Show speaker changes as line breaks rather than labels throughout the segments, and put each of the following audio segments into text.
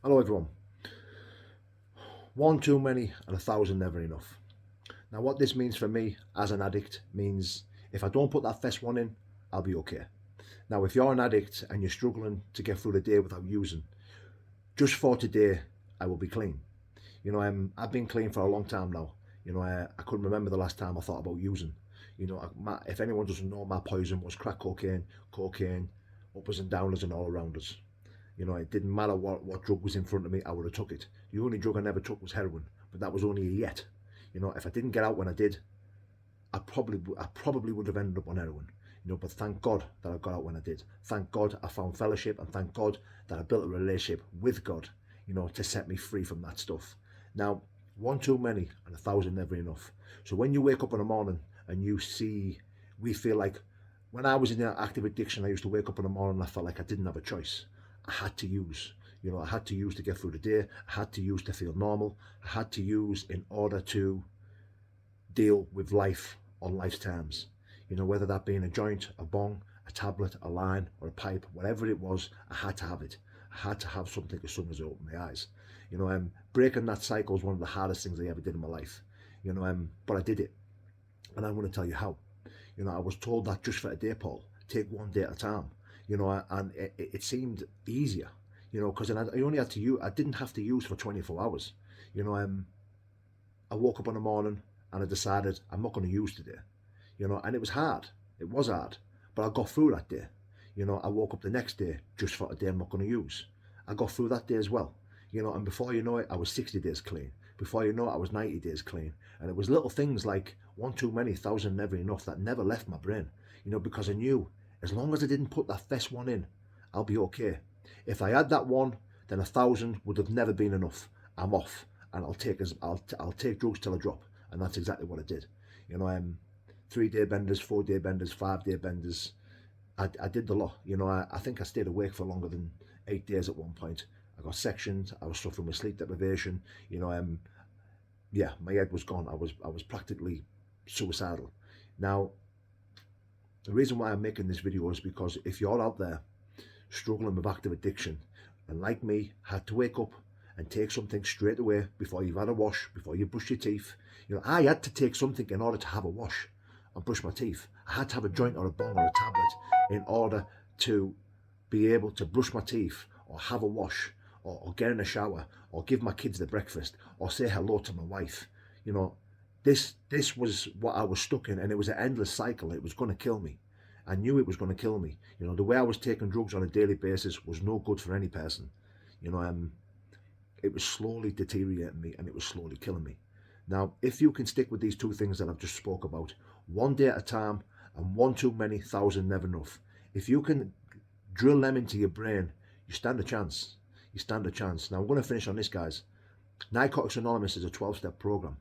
Hello everyone. One too many and a thousand never enough. Now what this means for me as an addict means if I don't put that first one in, I'll be okay. Now if you're an addict and you're struggling to get through the day without using, just for today I will be clean. I've been clean for a long time now. I couldn't remember the last time I thought about using. If anyone doesn't know, my poison was crack cocaine, uppers and downers and all around us. It didn't matter what drug was in front of me, I would have took it. The only drug I never took was heroin, but that was only a yet. If I didn't get out when I did, I probably would have ended up on heroin. But thank God that I got out when I did. Thank God I found fellowship, and thank God that I built a relationship with God, to set me free from that stuff. Now, one too many and a thousand never enough. So when you wake up in the morning and we feel like, when I was in that active addiction, I used to wake up in the morning and I felt like I didn't have a choice. I had to use. I had to use to get through the day. I had to use to feel normal. I had to use in order to deal with life on life's terms. Whether that being a joint, a bong, a tablet, a line, or a pipe, whatever it was, I had to have it. I had to have something as soon as I opened my eyes. Breaking that cycle was one of the hardest things I ever did in my life. But I did it, and I'm going to tell you how. I was told that just for a day, Paul, take one day at a time. And it seemed easier. Because I only had to use. I didn't have to use for 24 hours. You know, I woke up in the morning and I decided I'm not going to use today. And it was hard. It was hard, but I got through that day. I woke up the next day just for a day I'm not going to use. I got through that day as well. And before you know it, I was 60 days clean. Before you know it, I was 90 days clean. And it was little things like one too many, thousand never enough that never left my brain. Because I knew as long as I didn't put that first one in, I'll be okay. If I had that one, then a thousand would have never been enough. I'm off, and I'll take drugs till I drop, and that's exactly what I did. You know, um, 3 day benders, 4 day benders, 5 day benders. I did the lot. I think I stayed awake for longer than 8 days at one point. I got sectioned. I was suffering with sleep deprivation. You know, um, yeah, my head was gone. I was practically suicidal. Now, the reason why I'm making this video is because if you're out there struggling with active addiction and like me had to wake up and take something straight away before you've had a wash, before you brush your teeth, I had to take something in order to have a wash and brush my teeth. I had to have a joint or a bong or a tablet in order to be able to brush my teeth or have a wash or get in a shower or give my kids the breakfast or say hello to my wife. You know, this was what I was stuck in, and it was an endless cycle. It was going to kill me. I knew it was going to kill me. The way I was taking drugs on a daily basis was no good for any person. You know, um, it was slowly deteriorating me and it was slowly killing me. Now, if you can stick with these two things that I've just spoke about, one day at a time and one too many, thousand never enough. If you can drill them into your brain, you stand a chance. You stand a chance. Now, I'm going to finish on this, guys. Narcotics Anonymous is a 12-step program.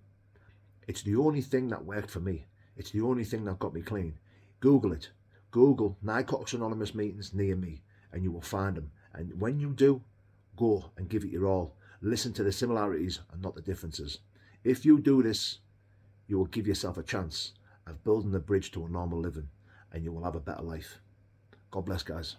It's the only thing that worked for me. It's the only thing that got me clean. Google it. Google Narcotics Anonymous meetings near me and you will find them. And when you do, go and give it your all. Listen to the similarities and not the differences. If you do this, you will give yourself a chance of building the bridge to a normal living and you will have a better life. God bless, guys.